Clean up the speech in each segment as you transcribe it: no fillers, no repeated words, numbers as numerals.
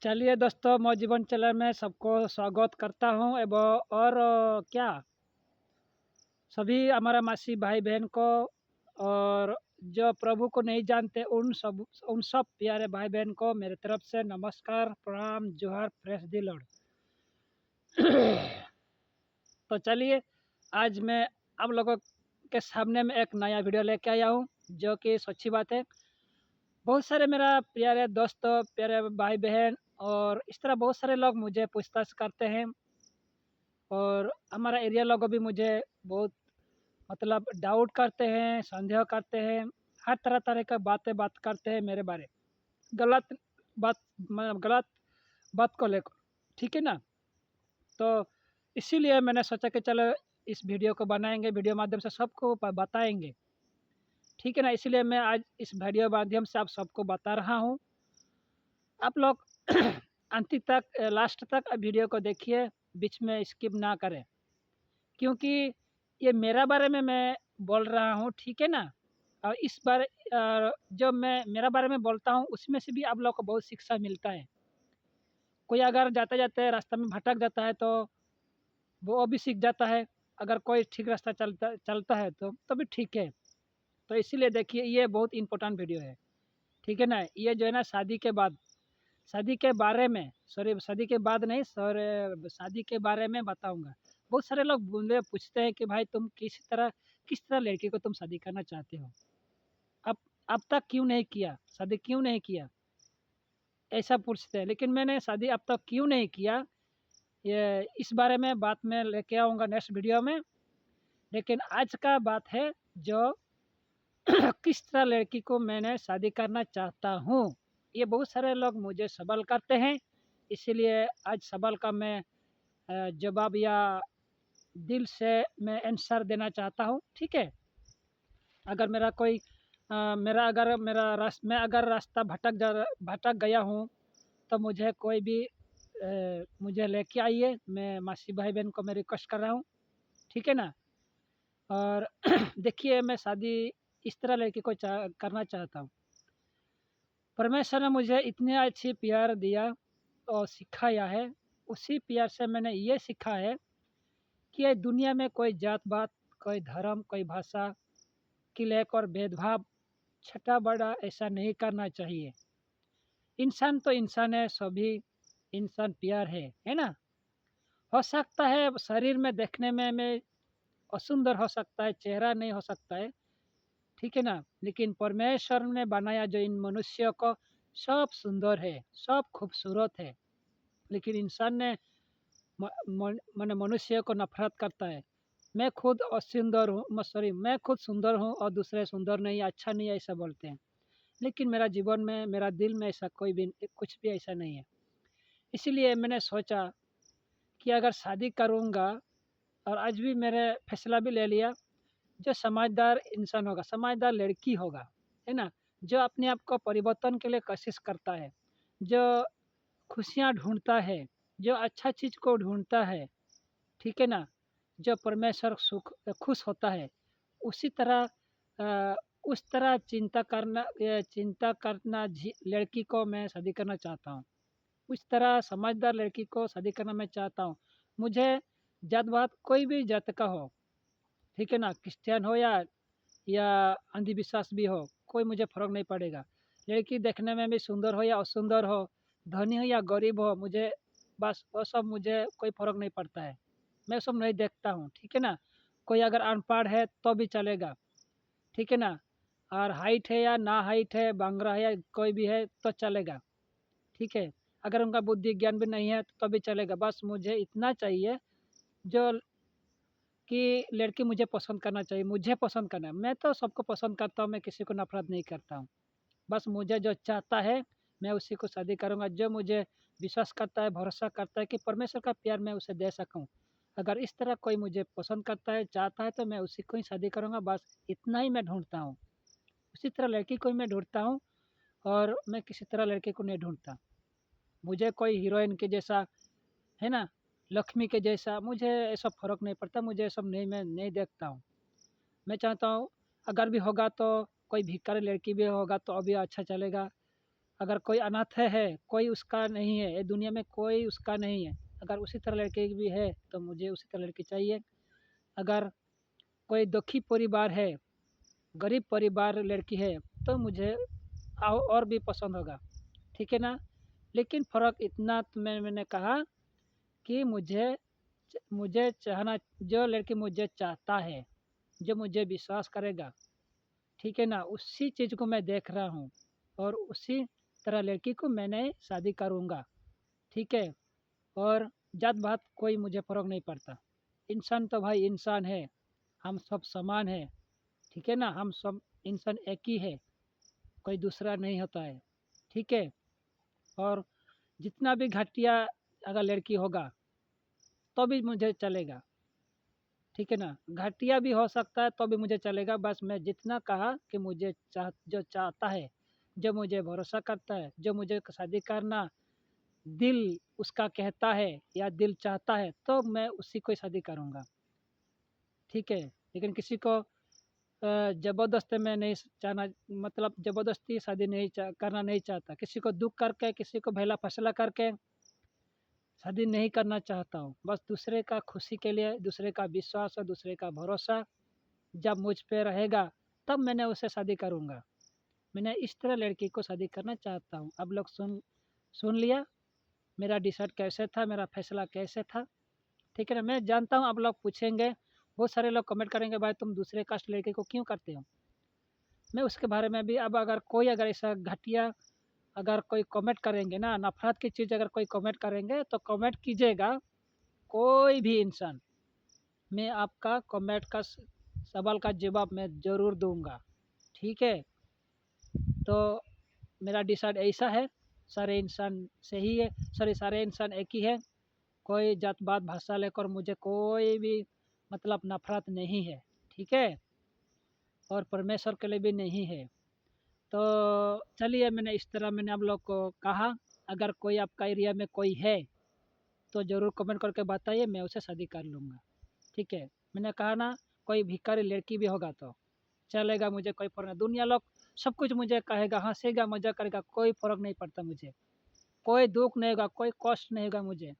चलिए दोस्तों, मौज जीवन चैनल में सबको स्वागत करता हूँ एवं और क्या सभी हमारा मासी भाई बहन को और जो प्रभु को नहीं जानते उन सब प्यारे भाई बहन को मेरे तरफ से नमस्कार, प्रणाम, जोहार, प्रेस दी लॉर्ड। तो चलिए, आज मैं आप लोगों के सामने में एक नया वीडियो लेके आया हूँ, जो कि सच्ची बात है। बहुत सारे मेरा प्यारे दोस्त, प्यारे भाई बहन और इस तरह बहुत सारे लोग मुझे पूछताछ करते हैं और हमारा एरिया लोग भी मुझे बहुत मतलब डाउट करते हैं, संदेह करते हैं, हर तरह का बात करते हैं मेरे बारे, गलत बात, मतलब गलत बात को लेकर, ठीक है ना। तो इसीलिए मैंने सोचा कि चलो इस वीडियो को बनाएंगे, वीडियो माध्यम से सबको बताएंगे, ठीक है ना। इसीलिए मैं आज इस वीडियो माध्यम से आप सबको बता रहा हूँ। आप लोग अंत तक, लास्ट तक वीडियो को देखिए, बीच में स्किप ना करें, क्योंकि ये मेरा बारे में मैं बोल रहा हूँ, ठीक है ना। और इस बार जो मैं मेरा बारे में बोलता हूँ उसमें से भी आप लोग को बहुत शिक्षा मिलता है। कोई अगर जाते-जाते रास्ता में भटक जाता है तो वो भी सीख जाता है। अगर कोई ठीक रास्ता चलता चलता है तो भी ठीक है। तो इसीलिए देखिए, ये बहुत इम्पोर्टेंट वीडियो है, ठीक है ना। ये जो है ना, शादी के बारे में, सॉरी, शादी के बाद नहीं, सॉरी, शादी के बारे में बताऊँगा। बहुत सारे लोग मुझे पूछते हैं कि भाई तुम किस तरह लड़की को तुम शादी करना चाहते हो? अब अब तक क्यों नहीं किया? शादी क्यों नहीं किया? ऐसा पूछते हैं। लेकिन मैंने शादी अब तक क्यों नहीं किया, ये इस बारे में बात मैं लेके आऊँगा नेक्स्ट वीडियो में। लेकिन आज का बात है जो किस तरह लड़की को मैंने शादी करना चाहता हूँ। ये बहुत सारे लोग मुझे सवाल करते हैं, इसीलिए आज सवाल का मैं जवाब या दिल से मैं आंसर देना चाहता हूँ, ठीक है। अगर मेरा कोई मेरा अगर मेरा रास मैं अगर रास्ता भटक गया हूँ, तो मुझे कोई भी मुझे लेके आइए। मैं मासी भाई बहन को मैं रिक्वेस्ट कर रहा हूँ, ठीक है ना। और देखिए, मैं शादी इस तरह लड़की को करना चाहता हूँ। परमेश्वर ने मुझे इतनी अच्छी प्यार दिया और सिखाया है, उसी प्यार से मैंने ये सीखा है कि ये दुनिया में कोई जात-पात, कोई धर्म, कोई भाषा की लेकर भेदभाव, छोटा-बड़ा ऐसा नहीं करना चाहिए। इंसान तो इंसान है, सभी इंसान प्यार है ना? हो सकता है शरीर में देखने में मैं असुंदर हो सकता है, चेहरा नहीं हो सकता है, ठीक है ना? लेकिन परमेश्वर ने बनाया जो इन मनुष्यों को, सब सुंदर है, सब खूबसूरत है। लेकिन इंसान ने म मन माने मनुष्य को नफ़रत करता है। मैं खुद असुंदर हूँ, मैं खुद सुंदर हूँ और दूसरे सुंदर नहीं, अच्छा नहीं है, ऐसा बोलते हैं। लेकिन मेरा जीवन में, मेरा दिल में ऐसा कोई भी कुछ भी ऐसा नहीं है। इसीलिए मैंने सोचा कि अगर शादी करूँगा, और आज भी मैंने फैसला भी ले लिया, जो समझदार इंसान होगा, समझदार लड़की होगा, है ना? जो अपने आप को परिवर्तन के लिए कोशिश करता है, जो खुशियाँ ढूँढता है, जो अच्छा चीज़ को ढूँढता है, ठीक है ना? जो परमेश्वर खुश होता है, उसी तरह उस तरह चिंता करना लड़की को मैं शादी करना चाहता हूँ। उस तरह समझदार लड़की को शादी करना मैं चाहता हूँ। मुझे जात-पात कोई भी जात का हो, ठीक है ना? क्रिश्चियन हो या अंधविश्वास भी हो, कोई मुझे फ़र्क नहीं पड़ेगा। लड़की देखने में भी सुंदर हो या असुंदर हो, धनी हो या गरीब हो, मुझे बस वो सब मुझे कोई फ़र्क नहीं पड़ता है। मैं सब नहीं देखता हूँ, ठीक है ना? कोई अगर अनपढ़ है तो भी चलेगा, ठीक है ना? और हाइट है या ना हाइट है, बंगरा है या कोई भी है तो चलेगा, ठीक है? अगर उनका बुद्धि ज्ञान भी नहीं है तो भी चलेगा। बस मुझे इतना चाहिए जो कि लड़की मुझे पसंद करना चाहिए, मुझे पसंद करना है। मैं तो सबको पसंद करता हूँ, मैं किसी को नफ़रत नहीं करता हूँ। बस मुझे जो चाहता है, मैं उसी को शादी करूँगा, जो मुझे विश्वास करता है, भरोसा करता है कि परमेश्वर का प्यार मैं उसे दे सकूँ। अगर इस तरह कोई मुझे पसंद करता है, चाहता है, तो मैं उसी को ही शादी करूँगा, बस इतना ही मैं ढूँढता हूँ। उसी तरह लड़की को ही मैं ढूँढता हूँ और मैं किसी तरह लड़के को नहीं ढूँढता। मुझे कोई हीरोइन के जैसा, है ना, लक्ष्मी के जैसा, मुझे ऐसा फ़र्क नहीं पड़ता, मुझे ये सब नहीं, मैं नहीं देखता हूँ। मैं चाहता हूँ अगर भी होगा तो कोई भिखारी लड़की भी होगा तो अभी अच्छा चलेगा। अगर कोई अनाथ है कोई उसका नहीं है, ये दुनिया में कोई उसका नहीं है। अगर उसी तरह लड़की भी है तो मुझे उसी तरह लड़की चाहिए। अगर कोई दुखी परिवार है, गरीब परिवार लड़की है तो मुझे और भी पसंद होगा, ठीक है ना? लेकिन फ़र्क इतना तो मैंने कहा कि मुझे चाहना, जो लड़की मुझे चाहता है, जो मुझे विश्वास करेगा, ठीक है ना? उसी चीज़ को मैं देख रहा हूँ और उसी तरह लड़की को मैंने शादी करूँगा, ठीक है? और जात-पात कोई मुझे फ़र्क नहीं पड़ता। इंसान तो भाई इंसान है, हम सब समान हैं, ठीक है ना? हम सब इंसान एक ही है, कोई दूसरा नहीं होता है, ठीक है? और जितना भी घटिया अगर लड़की होगा, तो भी मुझे चलेगा, ठीक है ना? घटिया भी हो सकता है तो भी मुझे चलेगा, बस मैं जितना कहा कि मुझे जो चाहता है, जो मुझे भरोसा करता है, जो मुझे शादी करना दिल उसका कहता है या दिल चाहता है, तो मैं उसी को शादी करूँगा, ठीक है? लेकिन किसी को ज़बरदस्ती मैं नहीं चाहना, मतलब ज़बरदस्ती शादी नहीं करना नहीं चाहता। किसी को दुःख करके, किसी को भला फैसला करके शादी नहीं करना चाहता हूँ। बस दूसरे का खुशी के लिए, दूसरे का विश्वास और दूसरे का भरोसा जब मुझ पे रहेगा, तब मैंने उससे शादी करूँगा। मैंने इस तरह लड़की को शादी करना चाहता हूँ। आप लोग सुन सुन लिया, मेरा डिसाइड कैसे था, मेरा फैसला कैसे था, ठीक है ना? मैं जानता हूँ आप लोग पूछेंगे, बहुत सारे लोग कमेंट करेंगे, भाई तुम दूसरे कास्ट लड़के को क्यों करते हो? मैं उसके बारे में भी, अब अगर कोई अगर ऐसा घटिया अगर कोई कमेंट करेंगे ना, नफ़रत की चीज़ अगर कोई कमेंट करेंगे, तो कमेंट कीजिएगा, कोई भी इंसान, मैं आपका कमेंट का सवाल का जवाब मैं ज़रूर दूँगा, ठीक है? तो मेरा डिसाइड ऐसा है, सारे इंसान सही है, सॉरी सारे इंसान एक ही है, कोई जात-पात भाषा लेकर मुझे कोई भी मतलब नफ़रत नहीं है, ठीक है? और परमेश्वर के लिए भी नहीं है। तो चलिए, मैंने इस तरह मैंने आप लोग को कहा, अगर कोई आपका एरिया में कोई है, तो ज़रूर कमेंट करके बताइए, मैं उसे शादी कर लूँगा, ठीक है? मैंने कहा ना, कोई भिखारी लड़की भी होगा तो चलेगा, मुझे कोई फ़र्क नहीं। दुनिया लोग सब कुछ मुझे कहेगा, हँसेगा, मज़ाक करेगा, कोई फ़र्क नहीं पड़ता मुझे। कोई दुःख नहीं होगा, कोई कष्ट नहीं होगा मुझे,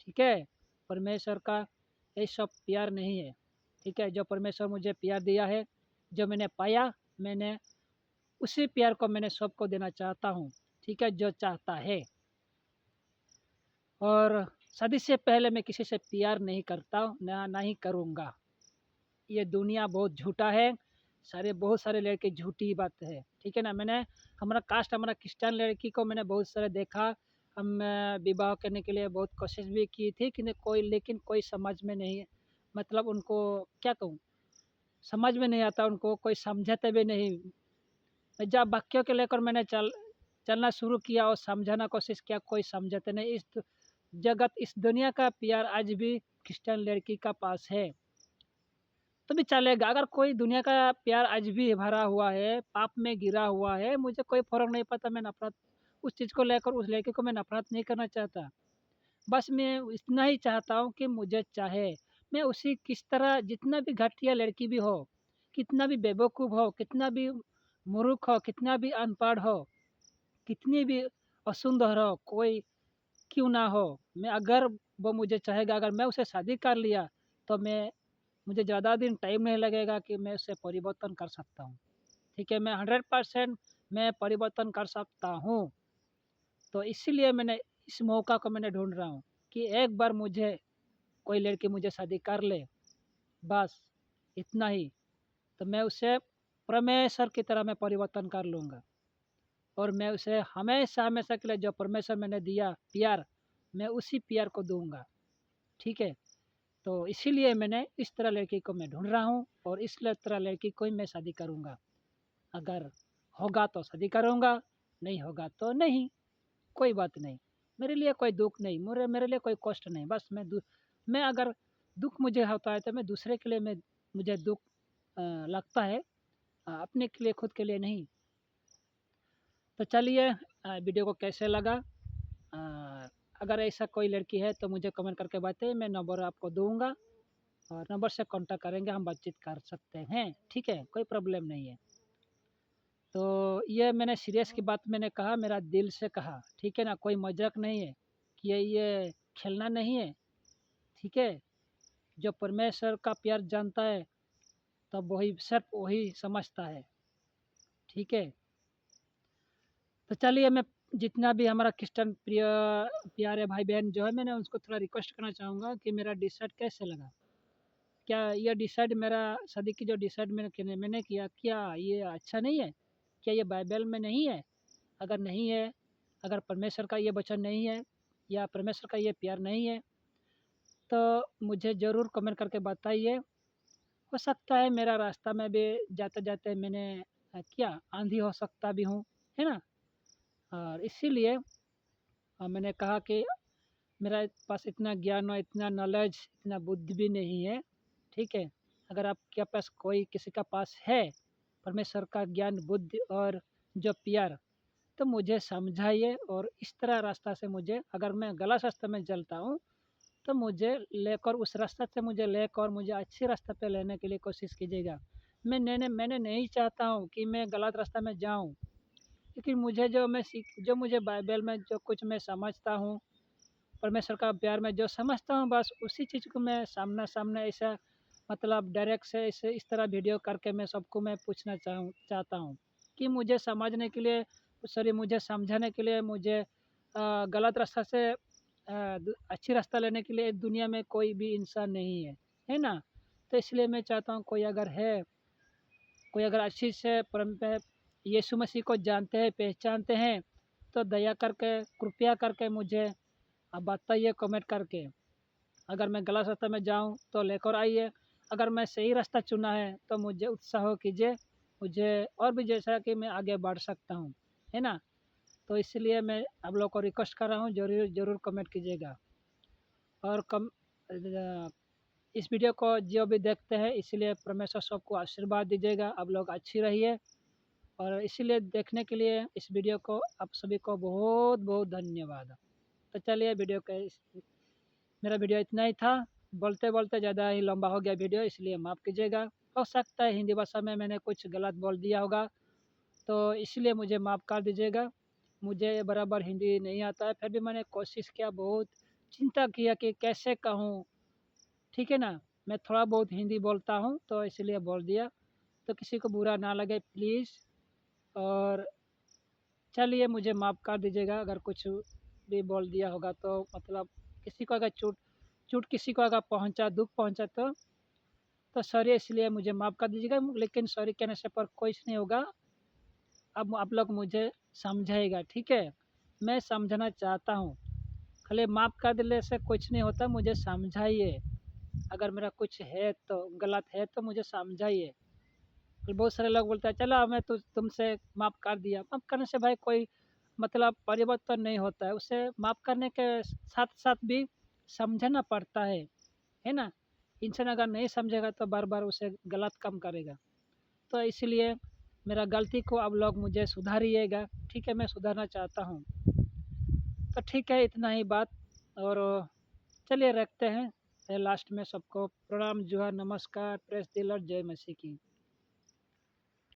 ठीक है? परमेश्वर का ये सब प्यार नहीं है, ठीक है? जो परमेश्वर मुझे प्यार दिया है, जो मैंने पाया, मैंने उसी प्यार को मैंने सबको देना चाहता हूँ, ठीक है? जो चाहता है। और शादी से पहले मैं किसी से प्यार नहीं करता हूँ, ना ही करूँगा। ये दुनिया बहुत झूठा है, बहुत सारे लड़के झूठी बात है, ठीक है ना? हमारा कास्ट, हमारा क्रिश्चियन लड़की को मैंने बहुत सारे देखा, हम विवाह करने के लिए बहुत कोशिश भी की थी कि लेकिन कोई समझ में नहीं, मतलब उनको क्या कहूँ, समझ में नहीं आता उनको, कोई समझाते भी नहीं। जब वाक्यों को लेकर मैंने चलना शुरू किया और समझाना कोशिश किया, कोई समझाते नहीं। इस दुनिया का प्यार आज भी क्रिश्चियन लड़की का पास है, तो भी चलेगा। अगर कोई दुनिया का प्यार आज भी भरा हुआ है, पाप में गिरा हुआ है, मुझे कोई फ़र्क नहीं पड़ता, मैं नफ़रत उस चीज़ को लेकर उस लड़के को मैं नफ़रत नहीं करना चाहता। बस मैं इतना ही चाहता हूँ कि मुझे चाहे, मैं उसी किस तरह जितना भी घटिया लड़की भी हो, कितना भी बेवकूफ़ हो, कितना भी मूर्ख हो, कितना भी अनपढ़ हो, कितनी भी असुंदर हो, कोई क्यों ना हो, मैं अगर वो मुझे चाहेगा, अगर मैं उसे शादी कर लिया, तो मुझे ज़्यादा दिन टाइम नहीं लगेगा कि मैं उसे परिवर्तन कर सकता हूँ, ठीक है? मैं 100% मैं परिवर्तन कर सकता हूँ। तो इसीलिए मैंने इस मौका को मैंने ढूँढ रहा हूँ कि एक बार मुझे कोई लड़की मुझे शादी कर ले, बस इतना ही, तो मैं उसे परमेश्वर की तरह मैं परिवर्तन कर लूँगा और मैं उसे हमेशा-हमेशा के लिए जो परमेश्वर मैंने दिया प्यार, मैं उसी प्यार को दूँगा, ठीक है? तो इसीलिए मैंने इस तरह लड़की को मैं ढूँढ रहा हूँ और तरह लड़की को ही मैं शादी करूँगा। अगर होगा तो शादी करूँगा, नहीं होगा तो नहीं, कोई बात नहीं। मेरे लिए कोई दुःख नहीं, मेरे लिए कोई कष्ट नहीं, बस मैं अगर दुःख मुझे होता है तो मैं दूसरे के लिए मुझे दुःख लगता है, अपने के लिए, खुद के लिए नहीं। तो चलिए, वीडियो को कैसे लगा? अ, अगर ऐसा कोई लड़की है तो मुझे कमेंट करके बताइए, मैं नंबर आपको दूँगा और नंबर से कॉन्टैक्ट करेंगे, हम बातचीत कर सकते हैं, ठीक है? कोई प्रॉब्लम नहीं है। तो ये मैंने सीरियस की बात मैंने कहा, मेरा दिल से कहा, ठीक है ना? कोई मज़ाक नहीं है कि ये खेलना नहीं है, ठीक है? जो परमेश्वर का प्यार जानता है, तब वही सिर्फ़ वही समझता है, ठीक है? तो चलिए मैं जितना भी हमारा क्रिश्चियन प्यारे भाई-बहन जो है, मैंने उसको थोड़ा रिक्वेस्ट करना चाहूँगा कि मेरा डिसाइड कैसे लगा? क्या ये डिसाइड मेरा शादी की जो डिसाइड मैंने किया, क्या ये अच्छा नहीं है? क्या ये बाइबल में नहीं है? अगर नहीं है, अगर परमेश्वर का ये वचन नहीं है या परमेश्वर का ये प्यार नहीं है, तो मुझे ज़रूर कमेंट करके बताइए। हो सकता है मेरा रास्ता में भी जाते-जाते मैंने क्या आंधी हो सकता भी हूँ, है ना? और इसीलिए मैंने कहा कि मेरा पास इतना ज्ञान और इतना नॉलेज, इतना बुद्धि भी नहीं है, ठीक है? अगर आपके पास कोई किसी का पास है, परमेश्वर का ज्ञान, बुद्धि और जो प्यार, तो मुझे समझाइए और इस तरह रास्ता से मुझे अगर मैं गलत रास्ते में चलता हूँ, तो मुझे लेकर उस रास्ते से मुझे लेकर मुझे अच्छे रास्ते पे लेने के लिए कोशिश कीजिएगा। मैंने नहीं चाहता हूँ कि मैं गलत रास्ते में जाऊँ, क्योंकि मुझे जो मुझे बाइबल में जो कुछ मैं समझता हूँ, परमेश्वर का प्यार मैं जो समझता हूँ, बस उसी चीज़ को मैं सामने-सामने ऐसा मतलब डायरेक्ट से ऐसे इस तरह वीडियो करके मैं सबको मैं पूछना चाहता हूँ कि मुझे समझने के लिए सॉरी मुझे समझाने के लिए मुझे गलत रास्ता से अच्छी रास्ता लेने के लिए दुनिया में कोई भी इंसान नहीं है, है ना? तो इसलिए मैं चाहता हूँ कोई अगर अच्छी से यीशु मसीह को जानते हैं, पहचानते हैं, तो दया करके, कृपया करके मुझे आप बताइए कमेंट करके। अगर मैं गलत रास्ते में जाऊँ तो लेकर आइए, अगर मैं सही रास्ता चुना है तो मुझे उत्साह कीजिए, मुझे और भी जैसा कि मैं आगे बढ़ सकता हूँ, है ना? तो इसलिए मैं आप लोग को रिक्वेस्ट कर रहा हूँ, ज़रूर ज़रूर कमेंट कीजिएगा। और इस वीडियो को जो भी देखते हैं इसलिए परमेश्वर सबको आशीर्वाद दीजिएगा, आप लोग अच्छी रहिए और इसीलिए देखने के लिए इस वीडियो को आप सभी को बहुत-बहुत धन्यवाद। तो चलिए मेरा वीडियो इतना ही था। बोलते-बोलते ज़्यादा ही लंबा हो गया वीडियो, इसलिए माफ़ कीजिएगा। हो सकता है हिंदी भाषा में मैंने कुछ गलत बोल दिया होगा, तो इसलिए मुझे माफ़ कर दीजिएगा। मुझे बराबर हिंदी नहीं आता है, फिर भी मैंने कोशिश किया, बहुत चिंता किया कि कैसे कहूँ, ठीक है ना? मैं थोड़ा बहुत हिंदी बोलता हूँ, तो इसलिए बोल दिया। तो किसी को बुरा ना लगे प्लीज़। और चलिए मुझे माफ़ कर दीजिएगा अगर कुछ भी बोल दिया होगा, तो मतलब किसी को अगर चोट चोट किसी को अगर पहुँचा, दुःख पहुँचा, तो सॉरी, इसलिए मुझे माफ़ कर दीजिएगा। लेकिन सॉरी कहने से पर कुछ नहीं होगा। अब आप लोग मुझे समझाइएगा, ठीक है? मैं समझना चाहता हूँ, खाली माफ़ कर देने से कुछ नहीं होता, मुझे समझाइए। अगर मेरा कुछ है तो गलत है तो मुझे समझाइए। फिर बहुत सारे लोग बोलते हैं चलो मैं तुमसे माफ़ कर दिया। माफ़ करने से भाई कोई मतलब परिवर्तन नहीं होता है। उसे माफ़ करने के साथ-साथ भी समझना पड़ता है ना? इंसान अगर नहीं समझेगा तो बार-बार उसे गलत काम करेगा। तो इसलिए मेरा गलती को आप लोग मुझे सुधारिएगा, ठीक है? मैं सुधारना चाहता हूँ। तो ठीक है, इतना ही बात। और चलिए रखते हैं। लास्ट में सबको प्रणाम, जोहार, नमस्कार, प्रेज़ द लॉर्ड, जय मसीह की।